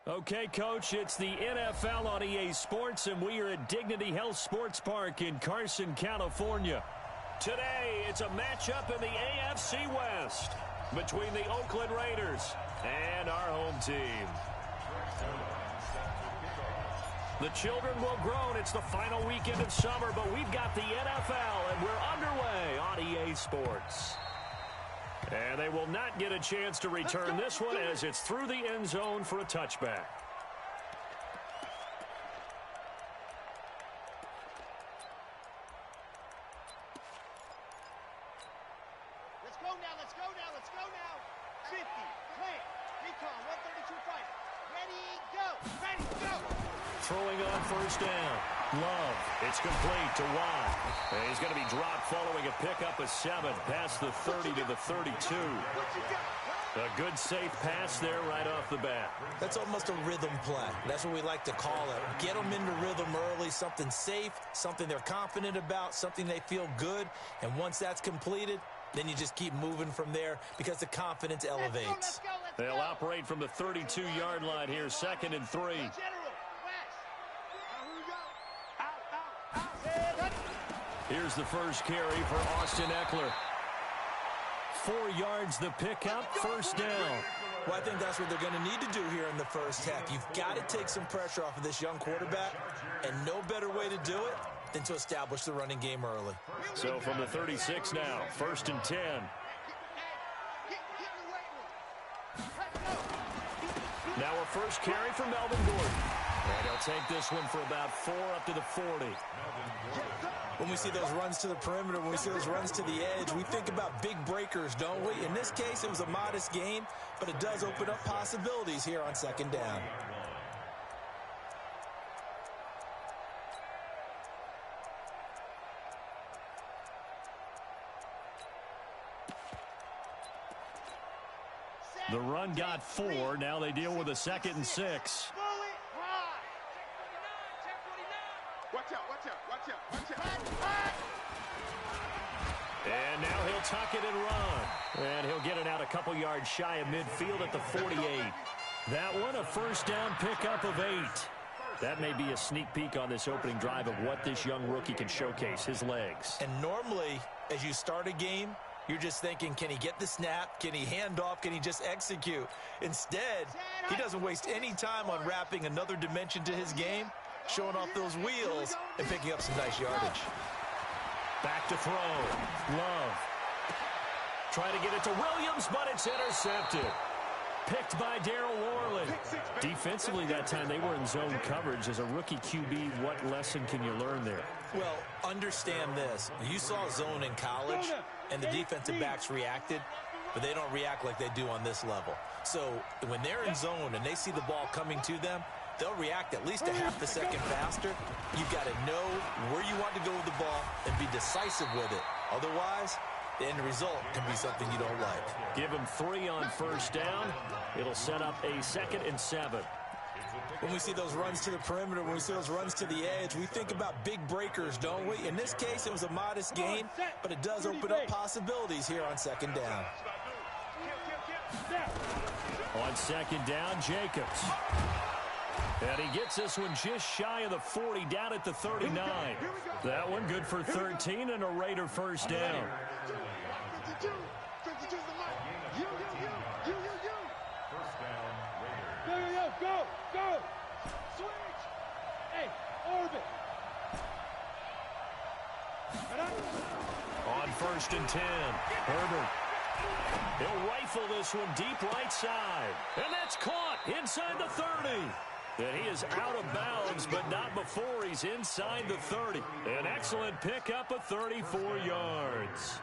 Okay, Coach, it's the NFL on EA Sports, and we are at Dignity Health Sports Park in Carson, California. Today, it's a matchup in the AFC West between the Oakland Raiders and our home team. The children will groan. It's the final weekend of summer, but we've got the NFL, and we're underway on EA Sports. And they will not get a chance to return this one as it's through the end zone for a touchback. Let's go now, let's go now, let's go now. 50, plant, recon, 132 fight. Ready, go, ready, go. Throwing on first down. Love. It's complete to Watt. And he's going to be dropped following a pickup of 7 past the 30 to the 32. A good safe pass there right off the bat. That's almost a rhythm play. That's what we like to call it. Get them into rhythm early, something safe, something they're confident about, something they feel good. And once that's completed, then you just keep moving from there because the confidence elevates. Let's go. They'll operate from the 32-yard line here, 2nd and 3. Here's the first carry for Austin Ekeler. 4 yards the pickup, first down. Well, I think that's what they're going to need to do here in the first half. You've got to take some pressure off of this young quarterback, and no better way to do it than to establish the running game early. So from the 36 now, 1st and 10. Now a first carry for Melvin Gordon. And he'll take this one for about 4 up to the 40. When we see those runs to the perimeter, when we see those runs to the edge, we think about big breakers, don't we? In this case, it was a modest gain, but it does open up possibilities here on 2nd down. The run got 4. Now they deal with a 2nd and 6. Watch out, watch out, watch out, watch out. And now he'll tuck it and run. And he'll get it out a couple yards shy of midfield at the 48. That one, a first down pickup of 8. That may be a sneak peek on this opening drive of what this young rookie can showcase, his legs. And normally, as you start a game, you're just thinking, can he get the snap? Can he hand off? Can he just execute? Instead, he doesn't waste any time on wrapping another dimension to his game, showing off those wheels and picking up some nice yardage. Back to throw. Love. Trying to get it to Williams, but it's intercepted. Picked by Darryl Worley. Defensively that time, they were in zone coverage. As a rookie QB, what lesson can you learn there? Well, understand this. You saw zone in college, and the defensive backs reacted, but they don't react like they do on this level. So when they're in zone and they see the ball coming to them, they'll react at least a half a second faster. You've got to know where you want to go with the ball and be decisive with it. Otherwise, the end result can be something you don't like. Give him 3 on first down. It'll set up a 2nd and 7. When we see those runs to the perimeter, when we see those runs to the edge, we think about big breakers, don't we? In this case, it was a modest gain, but it does open up possibilities here on 2nd down. On 2nd down, Jacobs. And he gets this one just shy of the 40, down at the 39. That one good for 13 and a Raider first down. Go! Switch! Hey, orbit! On 1st and 10, Herbert. He'll rifle this one deep right side. And that's caught inside the 30. And he is out of bounds, but not before he's inside the 30. An excellent pickup of 34 yards.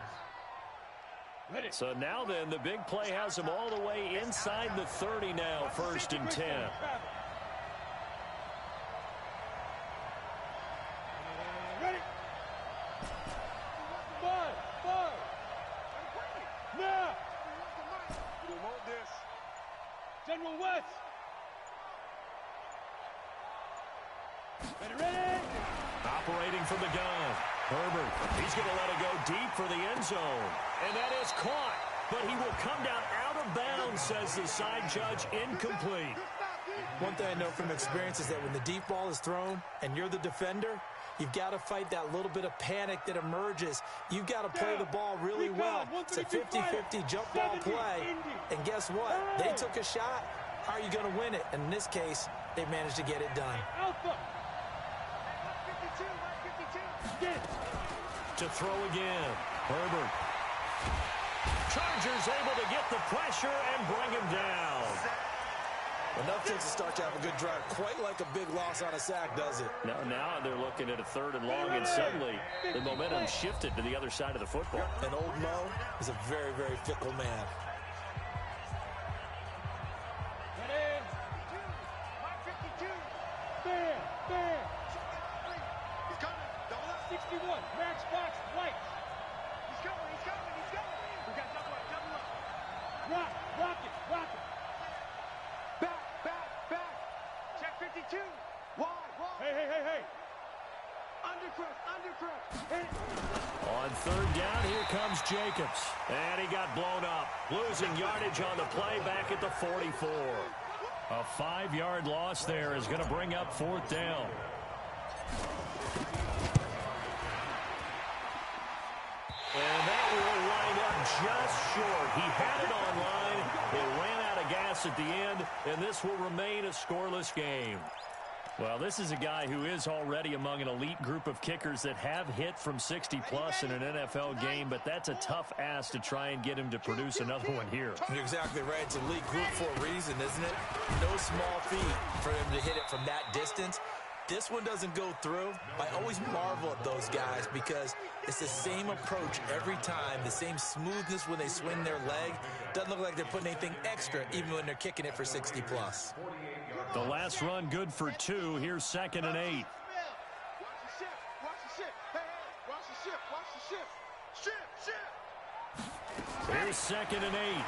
So now then, the big play has him all the way inside the 30 now, 1st and 10. Ready? Five. Now! We want this. General West! Ready? Operating from the gun. Herbert, he's going to let it go deep for the end zone. And that is caught. But he will come down out of bounds, says the side judge, incomplete. One thing I know from experience is that when the deep ball is thrown and you're the defender, you've got to fight that little bit of panic that emerges. You've got to play the ball really well. It's a 50-50 jump ball play. And guess what? They took a shot. How are you going to win it? And in this case, they managed to get it done. To throw again. Herbert. Chargers able to get the pressure and bring him down. Enough things to start to have a good drive. Quite like a big loss on a sack, does it? Now they're looking at a 3rd and long, and suddenly the momentum shifted to the other side of the football. And old Mo is a very, very fickle man. Max box, White. He's going. We got double up. Rock it. Back. Check 52. Wide. Hey. Undercross. On 3rd down, here comes Jacobs. And he got blown up. Losing yardage on the play back at the 44. A 5-yard loss there is going to bring up 4th down. And that will wind up just short. He had it on line. It ran out of gas at the end, and this will remain a scoreless game. Well, this is a guy who is already among an elite group of kickers that have hit from 60-plus in an NFL game, but that's a tough ask to try and get him to produce another one here. You're exactly right. It's an elite group for a reason, isn't it? No small feat for him to hit it from that distance. This one doesn't go through. I always marvel at those guys because it's the same approach every time, the same smoothness when they swing their leg. Doesn't look like they're putting anything extra even when they're kicking it for 60-plus. The last run good for 2. Here's 2nd and 8. Watch the ship. Hey, watch the ship. Ship. Here's 2nd and 8.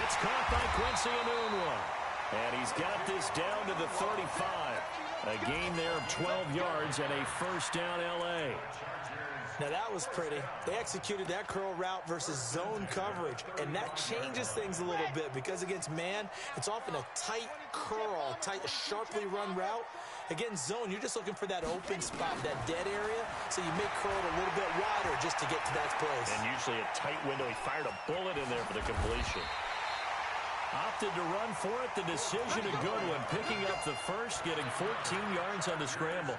It's caught by Quincy Enunwa. And he's got this down to the 35. A gain there of 12 yards and a 1st down L.A. Now that was pretty. They executed that curl route versus zone coverage, and that changes things a little bit because against man, it's often a tight curl, sharply run route. Against zone, you're just looking for that open spot, that dead area, so you make curl a little bit wider just to get to that place. And usually a tight window. He fired a bullet in there for the completion. Opted to run for it. The decision a good one. Picking up the first, getting 14 yards on the scramble.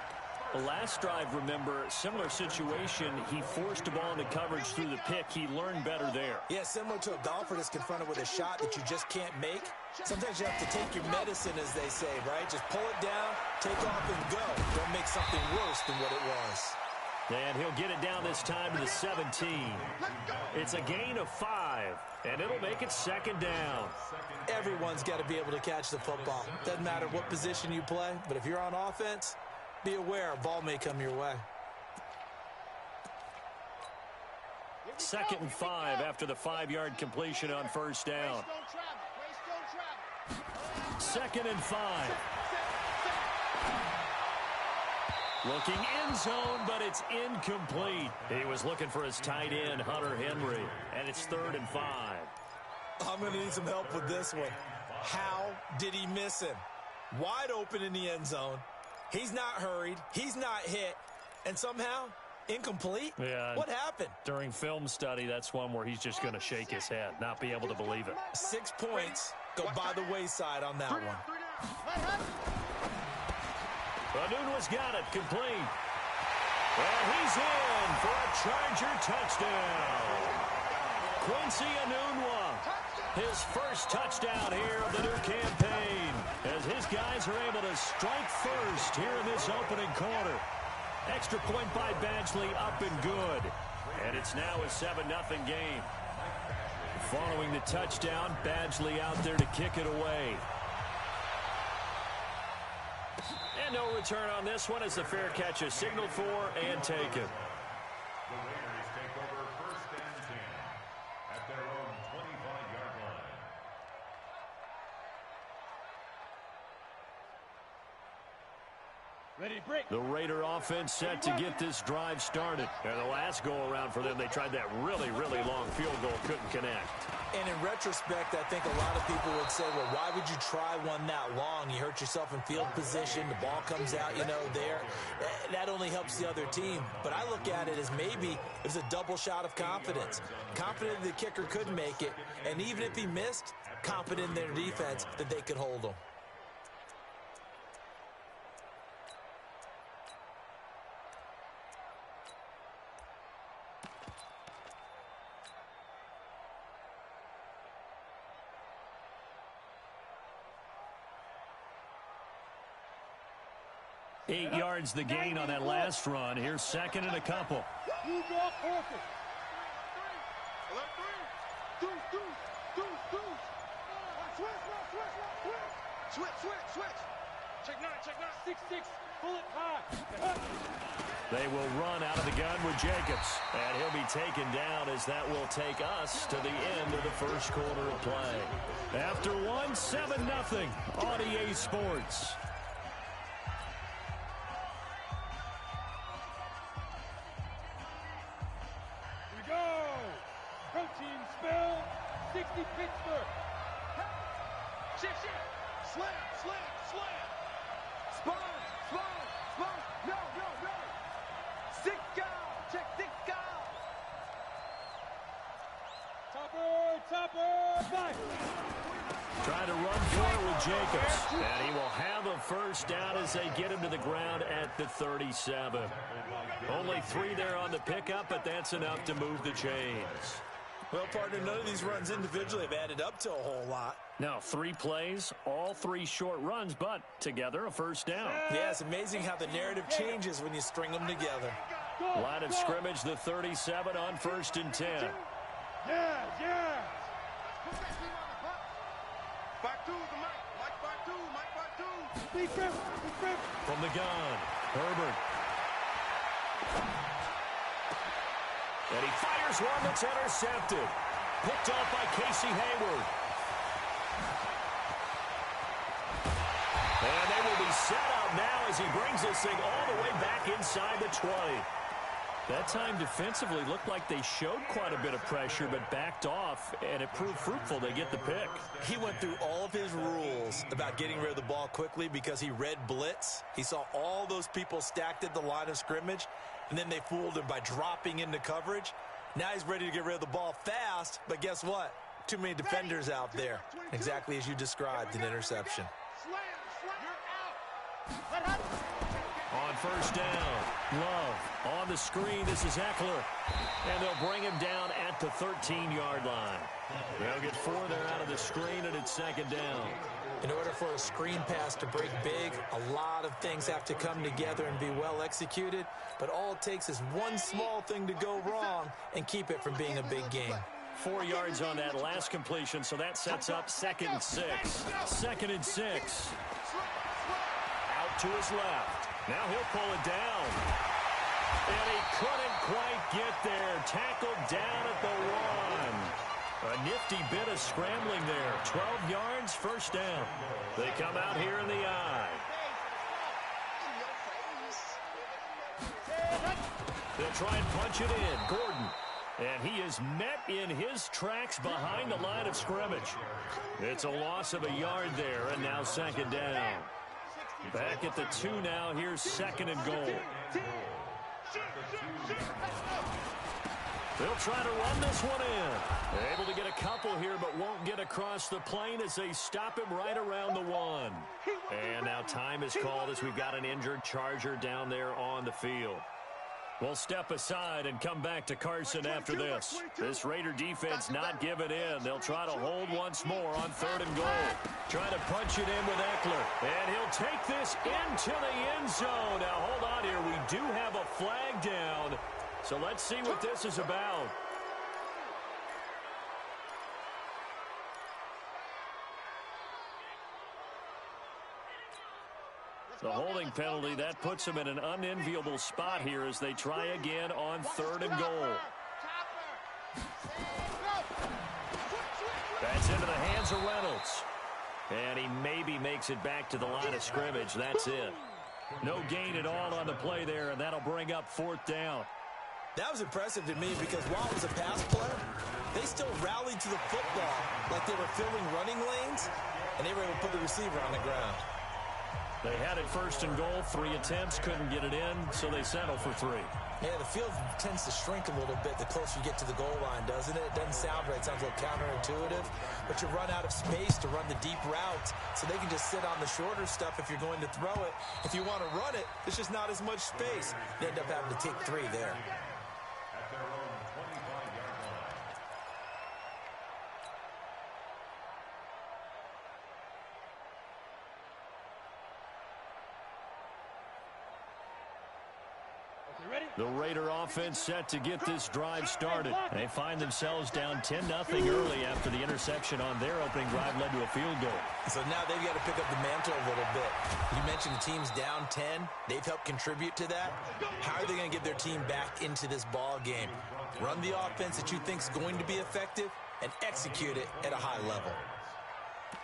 The last drive, remember, similar situation. He forced the ball into coverage through the pick. He learned better there. Yeah, similar to a golfer that's confronted with a shot that you just can't make. Sometimes you have to take your medicine, as they say, right? Just pull it down, take off, and go. Don't make something worse than what it was. And he'll get it down this time to the 17. It's a gain of 5, and it'll make it 2nd down. Everyone's got to be able to catch the football. Doesn't matter what position you play, but if you're on offense, be aware a ball may come your way. 2nd and 5 after the 5-yard completion on 1st down. 2nd and 5. Looking end zone, but it's incomplete. He was looking for his tight end, Hunter Henry, and it's 3rd and 5. I'm going to need some help with this one. How did he miss him? Wide open in the end zone. He's not hurried. He's not hit. And somehow, incomplete? Yeah. What happened? During film study, that's one where he's just going to shake his head, not be able to believe it. 6 points go by the wayside on that one. Enunwa's got it, complete. And he's in for a Charger touchdown. Quincy Enunwa, his first touchdown here of the new campaign, as his guys are able to strike first here in this opening quarter. Extra point by Badgley, up and good. And it's now a 7-0 game. Following the touchdown, Badgley out there to kick it away. And no return on this one as the fair catch is signaled for and taken. The Raiders take over 1st and 10 at their own 25-yard line. The Raider offense set to get this drive started. And the last go-around for them, they tried that really, really long field goal, couldn't connect. And in retrospect, I think a lot of people would say, well, why would you try one that long? You hurt yourself in field position. The ball comes out, there. That only helps the other team. But I look at it as maybe it was a double shot of confidence. Confident the kicker could make it. And even if he missed, confident in their defense that they could hold him. Eight yards the gain on that last run. Here's second and a couple. Switch. Check nine. 6-6. Pull it high. They will run out of the gun with Jacobs. And he'll be taken down as that will take us to the end of the first quarter of play. After one, 7-0 on EA Sports. Protein spell, 60 Pittsburgh. Shift. Slam. Spun. No. Sick out. Check sick out. Topper. Fight. Trying to run for it with Jacobs. And he will have a first down as they get him to the ground at the 37. Only 3 there on the pickup, but that's enough to move the chains. Well, partner, none of these runs individually have added up to a whole lot. Now, 3 plays, all 3 short runs, but together a first down. Yeah, it's amazing how the narrative changes when you string them together. Line of scrimmage, the 37 on 1st and 10. Yeah. Back to the Mike. From the gun, Herbert. And he fires one that's intercepted. Picked off by Casey Hayward. And they will be set up now as he brings this thing all the way back inside the 20. That time defensively looked like they showed quite a bit of pressure but backed off, and it proved fruitful. They get the pick. He went through all of his rules about getting rid of the ball quickly because he read blitz. He saw all those people stacked at the line of scrimmage, and then they fooled him by dropping into coverage. Now he's ready to get rid of the ball fast, but guess what? Too many defenders out there. Exactly as you described, an interception. On first down, Love on the screen. This is Eckler. And they'll bring him down at the 13-yard line. They'll get 4 there out of the screen, and it's second down. In order for a screen pass to break big, a lot of things have to come together and be well executed. But all it takes is one small thing to go wrong and keep it from being a big game. 4 yards on that last completion, so that sets up 2nd and 6. 2nd and 6. Out to his left. Now he'll pull it down. And he couldn't quite get there. Tackled down at the 1. A nifty bit of scrambling there. 12 yards, first down. They come out here in the I. They'll try and punch it in. Gordon. And he is met in his tracks behind the line of scrimmage. It's a loss of a yard there, and now second down. Back at the 2 now. Here's 2nd and goal. They'll try to run this one in. Able to get a couple here, but won't get across the plane as they stop him right around the 1. And now time is called as we've got an injured Charger down there on the field. We'll step aside and come back to Carson after this. This Raider defense not giving in. They'll try to hold once more on 3rd and goal. Trying to punch it in with Eckler. And he'll take this into the end zone. Now, hold on here. We do have a flag down. So let's see what this is about. The holding penalty, that puts them in an unenviable spot here as they try again on 3rd and goal. That's into the hands of Reynolds. And he maybe makes it back to the line of scrimmage. That's it. No gain at all on the play there, and that'll bring up 4th down. That was impressive to me because while it was a pass play, they still rallied to the football like they were filling running lanes, and they were able to put the receiver on the ground. They had it 1st and goal, 3 attempts, couldn't get it in, so they settle for 3. Yeah, the field tends to shrink a little bit the closer you get to the goal line, doesn't it? It doesn't sound right. It sounds a little counterintuitive. But you run out of space to run the deep routes, so they can just sit on the shorter stuff if you're going to throw it. If you want to run it, there's just not as much space. They end up having to take 3 there. At their own 25-yard line. The Raider offense set to get this drive started. They find themselves down 10-0 early after the interception on their opening drive led to a field goal. So now they've got to pick up the mantle a little bit. You mentioned the team's down 10. They've helped contribute to that. How are they going to get their team back into this ball game? Run the offense that you think is going to be effective and execute it at a high level.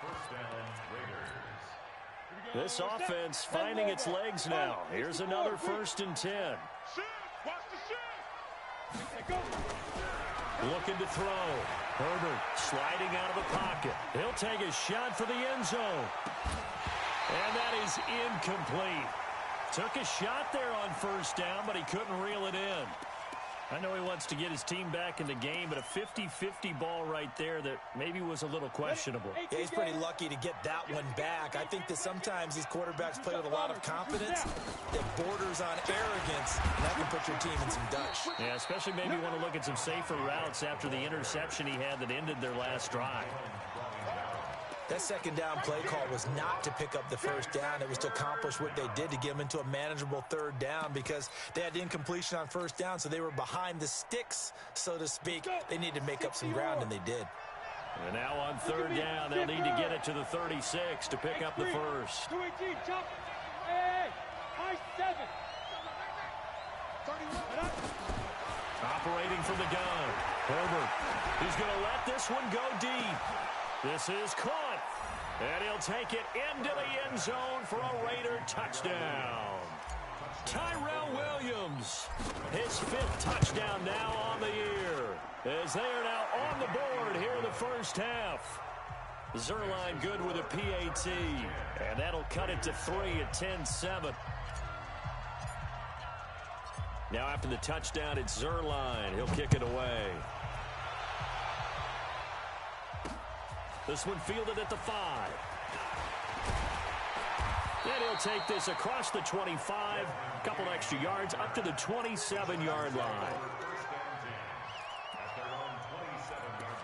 First down, Raiders. This offense finding its legs now. Here's another 1st and 10. Looking to throw. Herbert sliding out of the pocket. He'll take a shot for the end zone. And that is incomplete. Took a shot there on 1st down, but he couldn't reel it in. I know he wants to get his team back in the game, but a 50-50 ball right there that maybe was a little questionable. Yeah, he's pretty lucky to get that one back. I think that sometimes these quarterbacks play with a lot of confidence that borders on arrogance, and that can put your team in some Dutch. Yeah, especially maybe want to look at some safer routes after the interception he had that ended their last drive. That 2nd down play call was not to pick up the 1st down. It was to accomplish what they did to get them into a manageable 3rd down because they had incompletion on 1st down, so they were behind the sticks, so to speak. They needed to make up some ground, and they did. And now on 3rd down, they'll need to get it to the 36 to pick up the 1st. 218, chop. Hey, high 7. 31. Operating from the gun. Herbert. He's going to let this one go deep. This is caught. And he'll take it into the end zone for a Raider touchdown. Tyrell Williams, his 5th touchdown now on the year, as they are now on the board here in the 1st half. Zuerlein good with a PAT, and that'll cut it to 3 at 10-7. Now after the touchdown, it's Zuerlein. He'll kick it away. This one fielded at the 5. And he'll take this across the 25. A couple extra yards up to the 27-yard line. First down 10. At their own 27-yard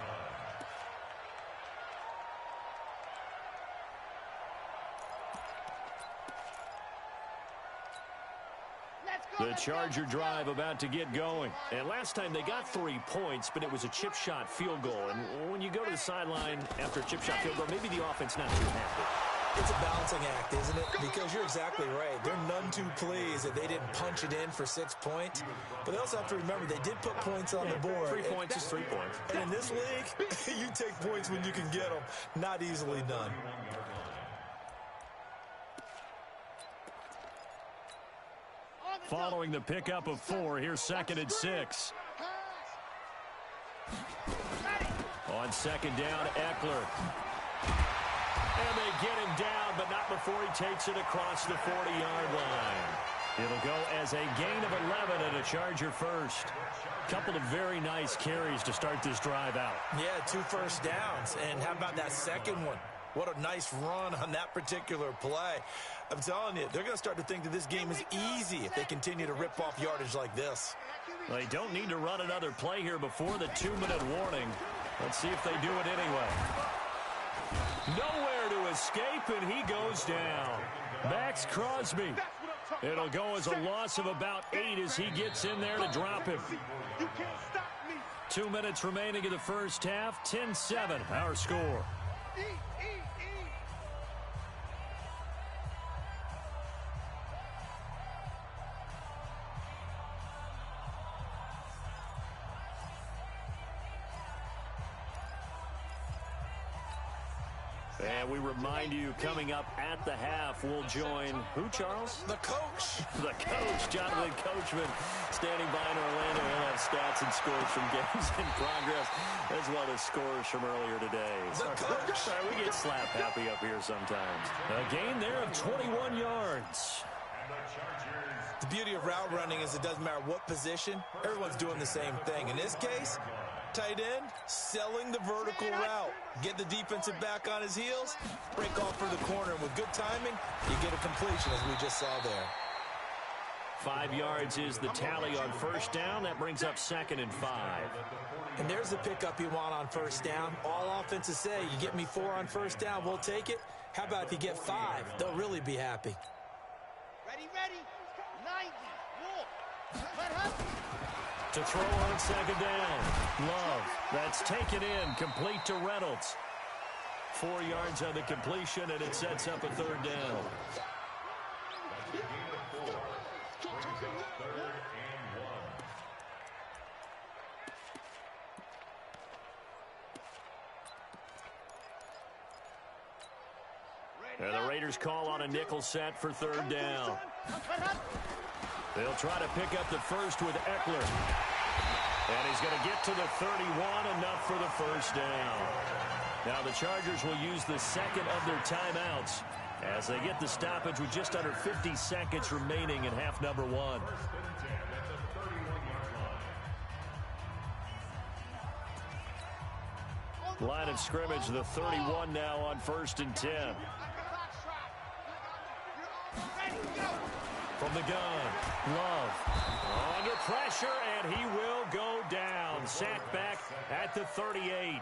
line. The Charger drive about to get going. And last time they got 3 points, but it was a chip shot field goal. And when you go to the sideline after a chip shot field goal, maybe the offense not too happy. It's a balancing act, isn't it? Because you're exactly right. They're none too pleased that they didn't punch it in for 6 points. But they also have to remember they did put points on the board. 3 points is 3 points. And in this league, you take points when you can get them. Not easily done. Following the pickup of 4, here's 2nd and 6. On 2nd down, Eckler. And they get him down, but not before he takes it across the 40-yard line. It'll go as a gain of 11 and a Charger first. Couple of very nice carries to start this drive out. Yeah, 2 first downs. And how about that second one? What a nice run on that particular play. I'm telling you, they're going to start to think that this game is easy if they continue to rip off yardage like this. They don't need to run another play here before the 2-minute warning. Let's see if they do it anyway. Nowhere to escape, and he goes down. Max Crosby. It'll go as a loss of about 8 as he gets in there to drop him. 2 minutes remaining in the first half. 10-7, our score. And we remind you, coming up at the half, we'll join who, Charles? The coach. The coach, Jonathan Coachman, standing by in Orlando. He'll have stats and scores from games in progress, as well as scores from earlier today. The coach. Sorry, we get slap happy up here sometimes. A gain there of 21 yards. The beauty of route running is it doesn't matter what position, everyone's doing the same thing. In this case, tight end, selling the vertical route. Get the defensive back on his heels, break off for the corner, and with good timing, you get a completion, as we just saw there. 5 yards is the tally on first down. That brings up 2nd and 5. And there's the pickup you want on first down. All offenses say, you get me 4 on first down, we'll take it. How about if you get 5? They'll really be happy. Ready, ready. 90. Wolf. To throw on 2nd down. Love. That's taken in. Complete to Reynolds. 4 yards on the completion, and it sets up a 3rd down. And the Raiders call on a nickel set for 3rd down. They'll try to pick up the first with Eckler. And he's going to get to the 31, enough for the 1st down. Now the Chargers will use the 2nd of their timeouts as they get the stoppage with just under 50 seconds remaining in half number 1. Line of scrimmage, the 31 now on 1st and 10. From the gun, Love under pressure, and he will go down. Sacked back at the 38.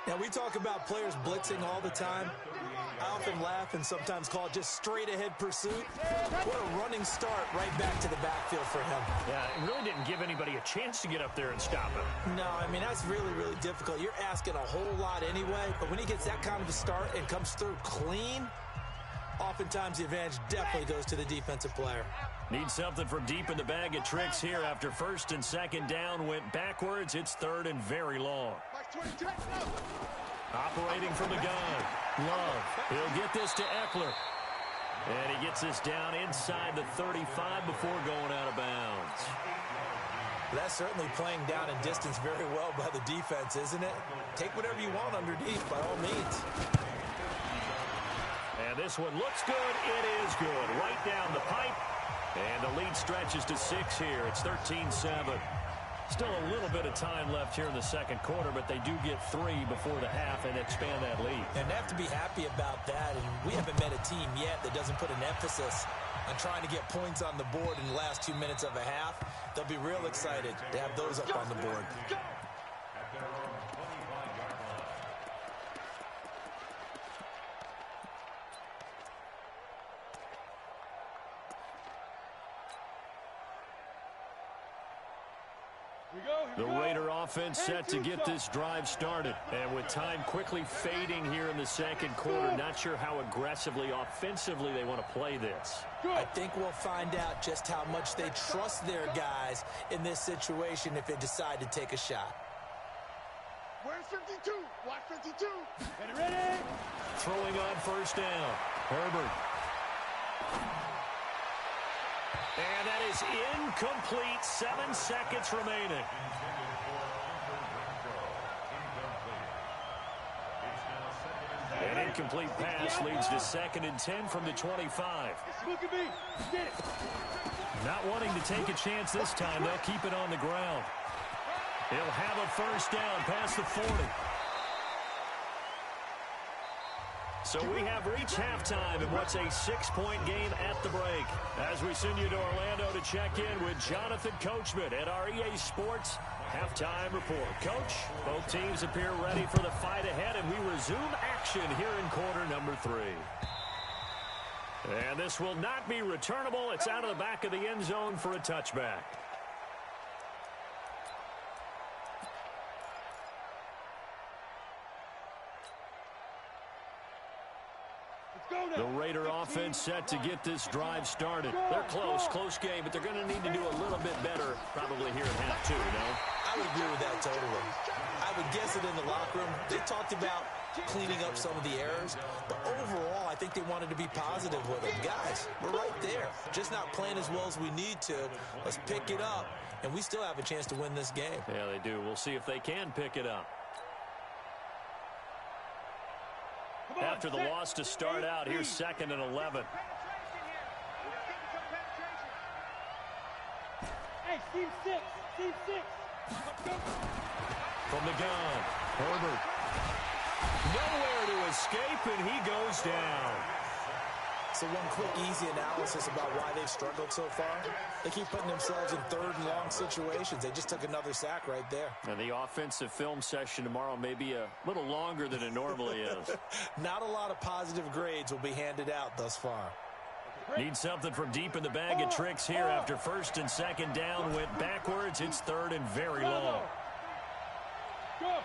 Now, we talk about players blitzing all the time. I often laugh and sometimes call it just straight-ahead pursuit. What a running start right back to the backfield for him. Yeah, it really didn't give anybody a chance to get up there and stop him. No, I mean, that's really, really difficult. You're asking a whole lot anyway, but when he gets that kind of a start and comes through clean, oftentimes the advantage definitely goes to the defensive player. Need something from deep in the bag of tricks here after 1st and 2nd down went backwards. It's 3rd and very long. Operating from the gun. Love. He'll get this to Eckler. And he gets this down inside the 35 before going out of bounds. That's certainly playing down in distance very well by the defense, isn't it? Take whatever you want underneath, by all means. And this one looks good. It is good. Right down the pipe. And the lead stretches to 6 here. It's 13-7. Still a little bit of time left here in the 2nd quarter, but they do get 3 before the half and expand that lead. And they have to be happy about that. And we haven't met a team yet that doesn't put an emphasis on trying to get points on the board in the last 2 minutes of a half. They'll be real excited to have those up on the board. The Raider offense set to get this drive started. And with time quickly fading here in the 2nd quarter, not sure how aggressively, offensively they want to play this. I think we'll find out just how much they trust their guys in this situation if they decide to take a shot. Where's 52? Watch 52. Ready? Throwing on 1st down. Herbert. And that is incomplete. 7 seconds remaining. An incomplete pass leads to 2nd and 10 from the 25. Look at me. Get it. Not wanting to take a chance this time. They'll keep it on the ground. He'll have a 1st down past the 40. So we have reached halftime in what's a 6-point game at the break. As we send you to Orlando to check in with Jonathan Coachman at our EA Sports Halftime Report. Coach, both teams appear ready for the fight ahead, and we resume action here in quarter number 3. And this will not be returnable. It's out of the back of the end zone for a touchback. The Raider offense set to get this drive started. They're close game, but they're going to need to do a little bit better probably here in half 2, you know? I would agree with that totally. I would guess it in the locker room. They talked about cleaning up some of the errors, but overall, I think they wanted to be positive with it. Guys, we're right there, just not playing as well as we need to. Let's pick it up, and we still have a chance to win this game. Yeah, they do. We'll see if they can pick it up. After the loss to start out, here's 2nd and 11. Hey, team 6, team 6. From the gun, Herbert. Nowhere to escape, and he goes down. So one quick, easy analysis about why they've struggled so far. They keep putting themselves in 3rd and long situations. They just took another sack right there. And the offensive film session tomorrow may be a little longer than it normally is. Not a lot of positive grades will be handed out thus far. Need something from deep in the bag of tricks here after 1st and 2nd down went backwards. It's 3rd and very long. Go.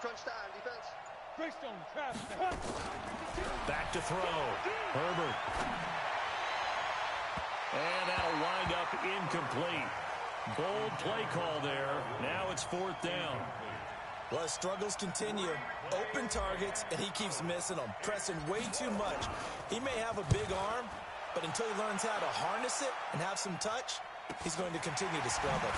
Crunch time, defense. Breakstone, trap. Back to throw. Herbert. And that'll wind up incomplete. Bold play call there. Now it's 4th down. Well, his struggles continue. Open targets, and he keeps missing them, pressing way too much. He may have a big arm, but until he learns how to harness it and have some touch, he's going to continue to struggle.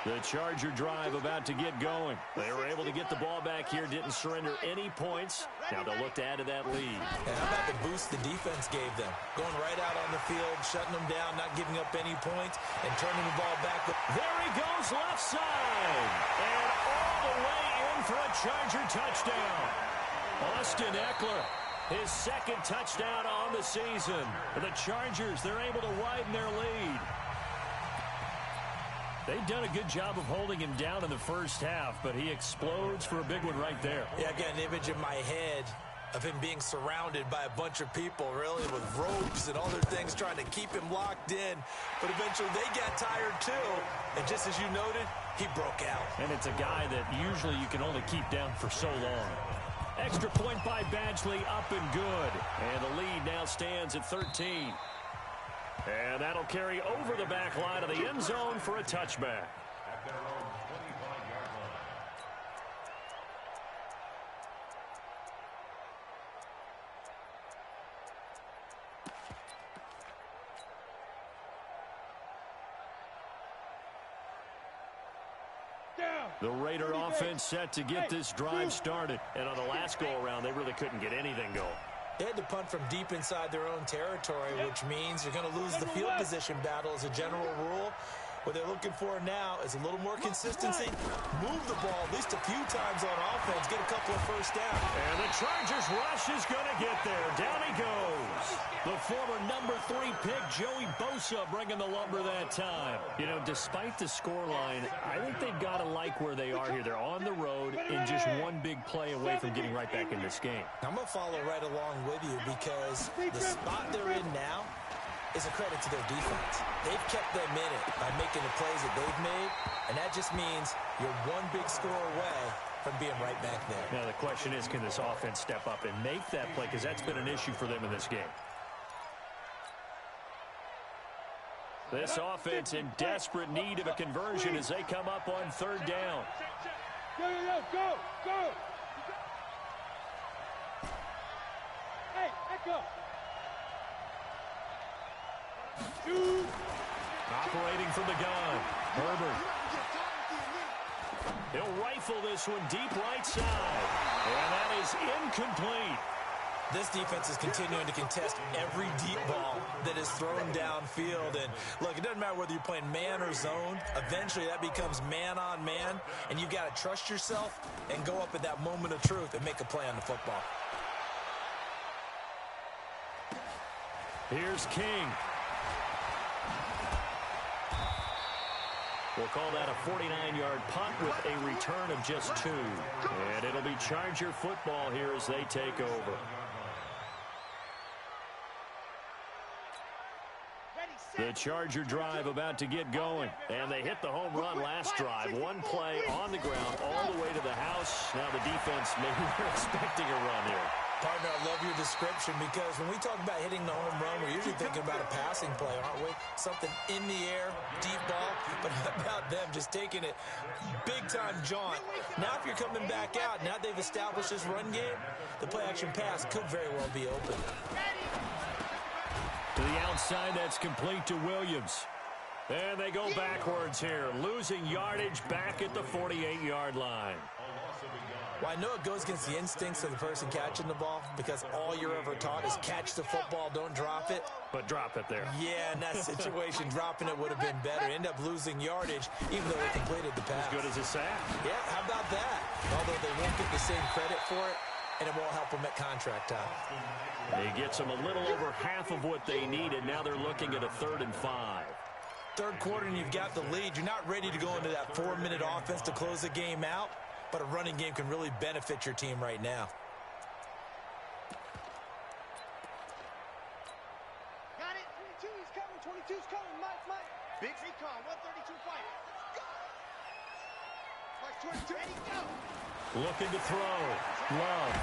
The Charger drive about to get going. They were able to get the ball back here, didn't surrender any points. Now they'll look to add to that lead. And how about the boost the defense gave them? Going right out on the field, shutting them down, not giving up any points, and turning the ball back. There he goes, left side. And all the way in for a Charger touchdown. Austin Eckler, his 2nd touchdown on the season. For the Chargers, they're able to widen their lead. They've done a good job of holding him down in the first half, but he explodes for a big one right there. Yeah, I got an image in my head of him being surrounded by a bunch of people, really, with ropes and other things trying to keep him locked in. But eventually they got tired too, and just as you noted, he broke out. And it's a guy that usually you can only keep down for so long. Extra point by Badgley, up and good. And the lead now stands at 13. And that'll carry over the back line of the end zone for a touchback. At their own 25-yard line. The Raider offense set to get this drive started. And on the last go-around, they really couldn't get anything going. They had to punt from deep inside their own territory, which means you're going to lose the field position battle as a general rule. What they're looking for now is a little more consistency, move the ball at least a few times on offense, get a couple of first downs. And the Chargers rush is going to get there. Down he goes. The former number 3 pick, Joey Bosa, bringing the lumber that time. You know, despite the scoreline, I think they've got to like where they are here. They're on the road and just one big play away from getting right back in this game. I'm going to follow right along with you because the spot they're in now is a credit to their defense. They've kept them in it by making the plays that they've made, and that just means you're one big score away from being right back there. Now the question is, can this offense step up and make that play? Because that's been an issue for them in this game. This offense in desperate need of a conversion as they come up on 3rd down. Go! Hey, Echo! Operating from the gun, Herbert. He'll rifle this one deep right side. And that is incomplete. This defense is continuing to contest every deep ball that is thrown downfield. And look, it doesn't matter whether you're playing man or zone. Eventually that becomes man on man. And you've got to trust yourself and go up at that moment of truth and make a play on the football. Here's King. We'll call that a 49-yard punt with a return of just 2. And it'll be Charger football here as they take over. The Charger drive about to get going. And they hit the home run last drive. One play on the ground all the way to the house. Now the defense, maybe they're expecting a run here. Partner, I love your description because when we talk about hitting the home run, we're usually thinking about a passing play, aren't we? Something in the air, deep ball. But how about them just taking it big-time jaunt? Now if you're coming back out, now they've established this run game, the play-action pass could very well be open. To the outside, that's complete to Williams. And they go backwards here, losing yardage back at the 48-yard line. Well, I know it goes against the instincts of the person catching the ball because all you're ever taught is catch the football, don't drop it. But drop it there. Yeah, in that situation, dropping it would have been better. End up losing yardage, even though they completed the pass. As good as a sack. Yeah, how about that? Although they won't get the same credit for it, and it won't help them at contract time. He gets them a little over half of what they needed. Now they're looking at a 3rd and 5. Third quarter, and you've got the lead. You're not ready to go into that 4-minute offense to close the game out. But a running game can really benefit your team right now. Got it. 22, he's coming. 22's coming. Mike. Big recon, 132 fighter. Mike, 22, ready, go. Looking to throw. Love.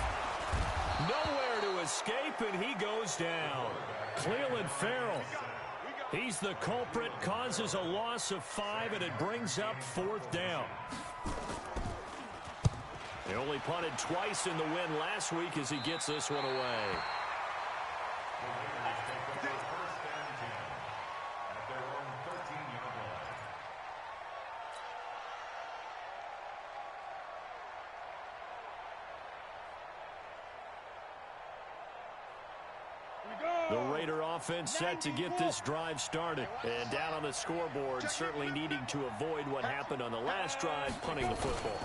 Nowhere to escape, and he goes down. Clelin Ferrell. He's the culprit, causes a loss of 5, and it brings up 4th down. They only punted twice in the win last week as he gets this one away. The Raider offense set to get this drive started. And down on the scoreboard, certainly needing to avoid what happened on the last drive, punting the football.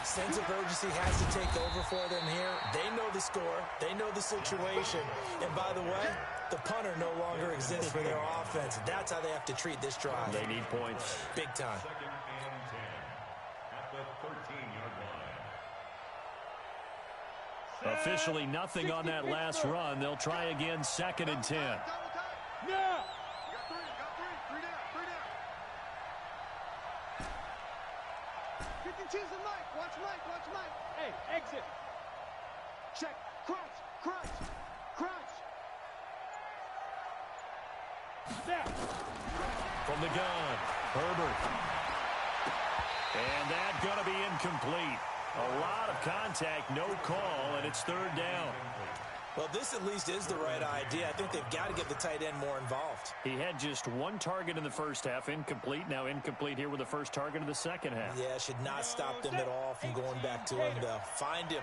Sense of urgency has to take over for them here. They know the score. They know the situation. And by the way, the punter no longer exists for their offense. That's how they have to treat this drive. They need points. Big time. 2nd and 10 at the 13-yard line. Officially nothing on that last run. They'll try again 2nd and 10. Now. 52's the Mike. Watch Mike. Hey, exit. Check. Crunch. Snap. From the gun, Herbert. And that's going to be incomplete. A lot of contact, no call, and it's 3rd down. Well, this at least is the right idea. I think they've got to get the tight end more involved. He had just 1 target in the first half, incomplete. Now incomplete here with the first target of the second half. Yeah, should not stop them at all from going back to him, though. Find him.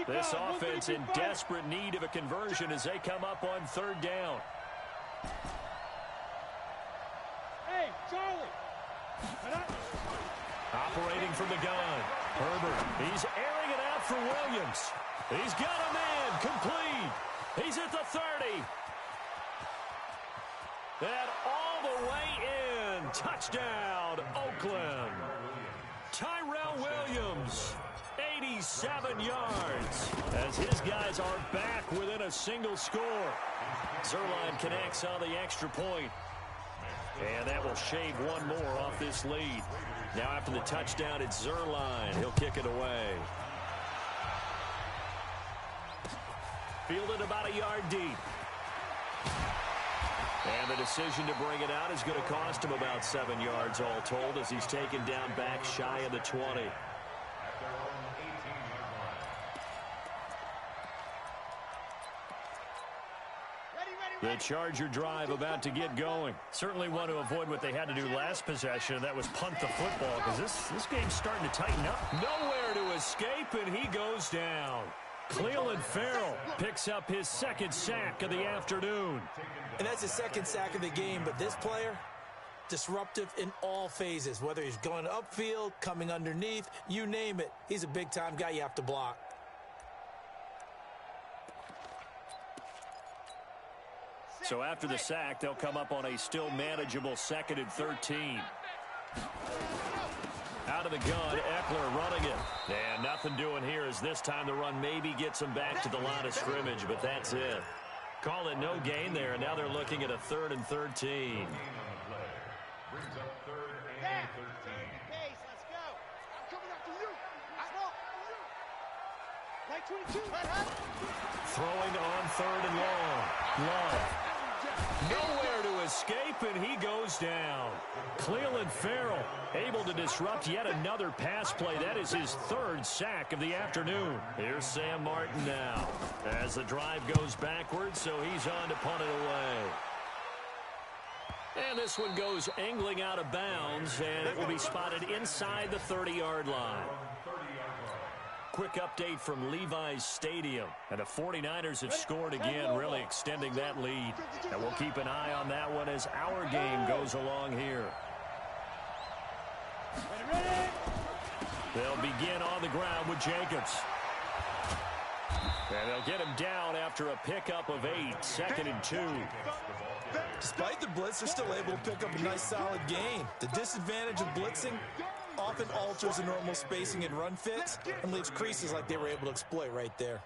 This offense in desperate need of a conversion as they come up on 3rd down. Hey, Charlie. Operating from the gun. Herbert, he's airing it out for Williams. He's got a man, complete. He's at the 30. And all the way in. Touchdown, Oakland. Tyrell Williams, 87 yards. As his guys are back within a single score. Zuerlein connects on the extra point. And that will shave 1 more off this lead. Now after the touchdown, it's Zuerlein. He'll kick it away. Fielded about a yard deep. And the decision to bring it out is going to cost him about 7 yards all told as he's taken down back shy of the 20. At their own 18-yard line. The Charger drive about to get going. Certainly want to avoid what they had to do last possession, and that was punt the football, because this game's starting to tighten up. Nowhere to escape, and he goes down. Clelin Ferrell picks up his 2nd sack of the afternoon. And that's his 2nd sack of the game, but this player, disruptive in all phases, whether he's going upfield, coming underneath, you name it. He's a big-time guy you have to block. So after the sack, they'll come up on a still manageable 2nd and 13. Out of the gun, Eckler running it. And nothing doing here as this time the run maybe gets him back to the line of scrimmage, but that's it. Call it no gain there, and now they're looking at a 3rd and 13. Brings up 3rd and 13. Pace, let's go. I'm coming after you. I know. Like 22. Throwing on 3rd and long. Love. Nowhere to escape, and he goes down. Clelin Ferrell able to disrupt yet another pass play. That is his 3rd sack of the afternoon. Here's Sam Martin now as the drive goes backwards, so he's on to punt it away. And this one goes angling out of bounds, and it will be spotted inside the 30-yard line. Quick update from Levi's Stadium. And the 49ers have scored again, really extending that lead. And we'll keep an eye on that one as our game goes along here. They'll begin on the ground with Jacobs. And they'll get him down after a pickup of 8, 2nd and 2. Despite the blitz, they're still able to pick up a nice solid gain. The disadvantage of blitzing often alters the normal spacing and run fits and leaves creases like they were able to exploit right there.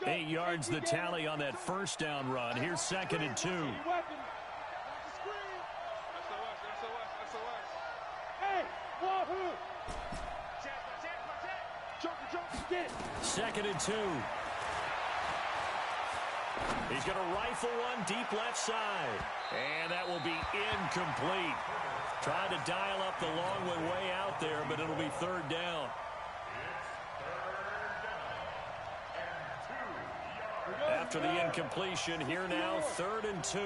8 yards the tally on that 1st down run. Here's 2nd and 2. Second and 2. He's going to rifle one deep left side. And that will be incomplete. Trying to dial up the long one way out there, but it'll be 3rd down. After the incompletion, here now, 3rd and 2.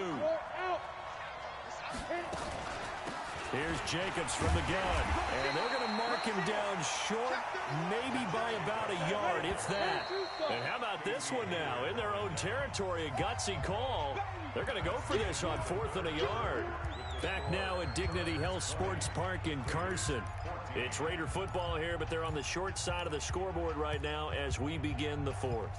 Here's Jacobs from the gun. And they're going to mark him down short, maybe by about a yard, if that. And how about this one now? In their own territory, a gutsy call. They're going to go for this on 4th and a yard. Back now at Dignity Health Sports Park in Carson. It's Raider football here, but they're on the short side of the scoreboard right now as we begin the 4th.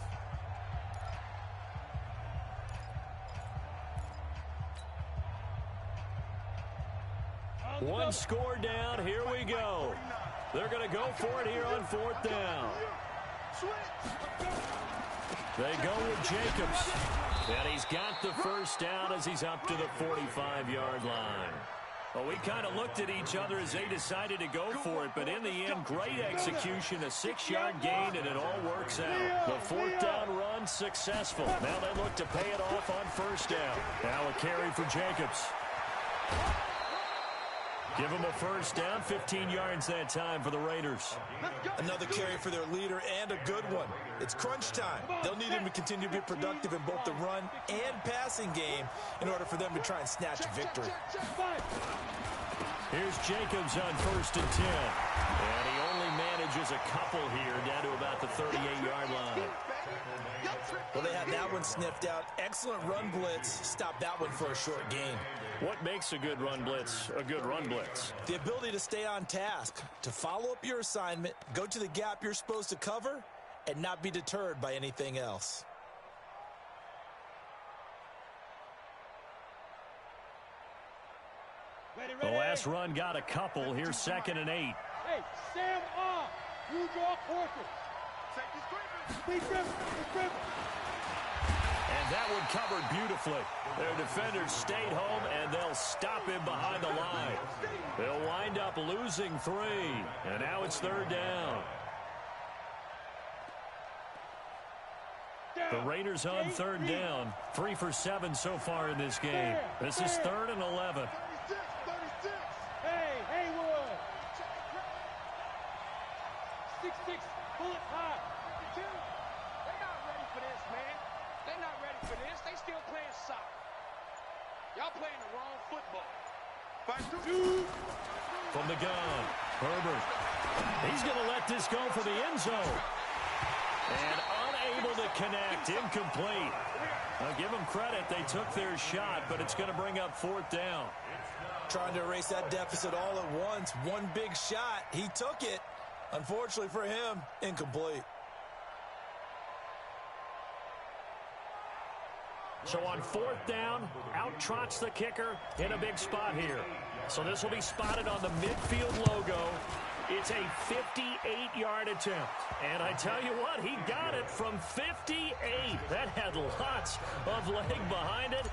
One score down. Here we go. They're going to go for it here on 4th down. They go with Jacobs. And he's got the 1st down as he's up to the 45-yard line. Well, we kind of looked at each other as they decided to go for it, but in the end, great execution, a 6-yard gain, and it all works out. The 4th down run successful. Now they look to pay it off on 1st down. Now a carry for Jacobs. Give them a 1st down, 15 yards that time for the Raiders. Another carry for their leader and a good one. It's crunch time. They'll need him to continue to be productive in both the run and passing game in order for them to try and snatch a victory. Here's Jacobs on 1st and 10. And he only manages a couple here down to about the 38-yard line. Well, they had that one sniffed out. Excellent run blitz. Stopped that one for a short gain. What makes a good run blitz a good run blitz? The ability to stay on task, to follow up your assignment, go to the gap you're supposed to cover, and not be deterred by anything else. The last run got a couple. Here's 2nd and 8. Hey, Sam off. You draw quarters. And that one covered beautifully. Their defenders stayed home, and they'll stop him behind the line. They'll wind up losing 3. And now it's 3rd down. The Raiders on 3rd down. 3 for 7 so far in this game. This is 3rd and 11. Hey, Haywood. 6'6", bullet high. They're not ready for this, man. They're not ready for this. They still playing soccer. Y'all playing the wrong football. From the gun, Herbert. He's going to let this go for the end zone. And unable to connect, incomplete. I'll give them credit. They took their shot, but it's going to bring up 4th down. Trying to erase that deficit all at once. One big shot. He took it. Unfortunately for him, incomplete. So on 4th down, out trots the kicker in a big spot here. So this will be spotted on the midfield logo. It's a 58-yard attempt. And I tell you what, he got it from 58. That had lots of leg behind it.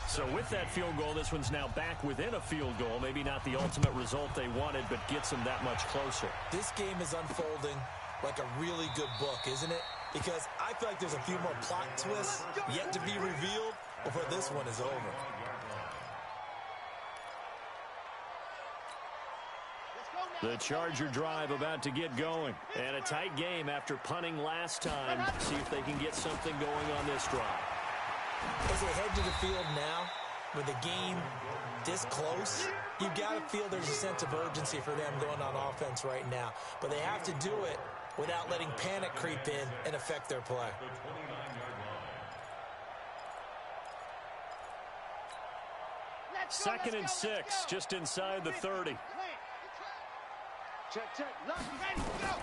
So with that field goal, this one's now back within a field goal. Maybe not the ultimate result they wanted, but gets them that much closer. This game is unfolding like a really good book, isn't it? Because I feel like there's a few more plot twists yet to be revealed before this one is over. The Charger drive about to get going. And a tight game after punting last time. See if they can get something going on this drive. As they head to the field now, with the game this close, you've got to feel there's a sense of urgency for them going on offense right now. But they have to do it without letting panic creep in and affect their play. Second and 6, just inside the 30. Check, check. Ready, go.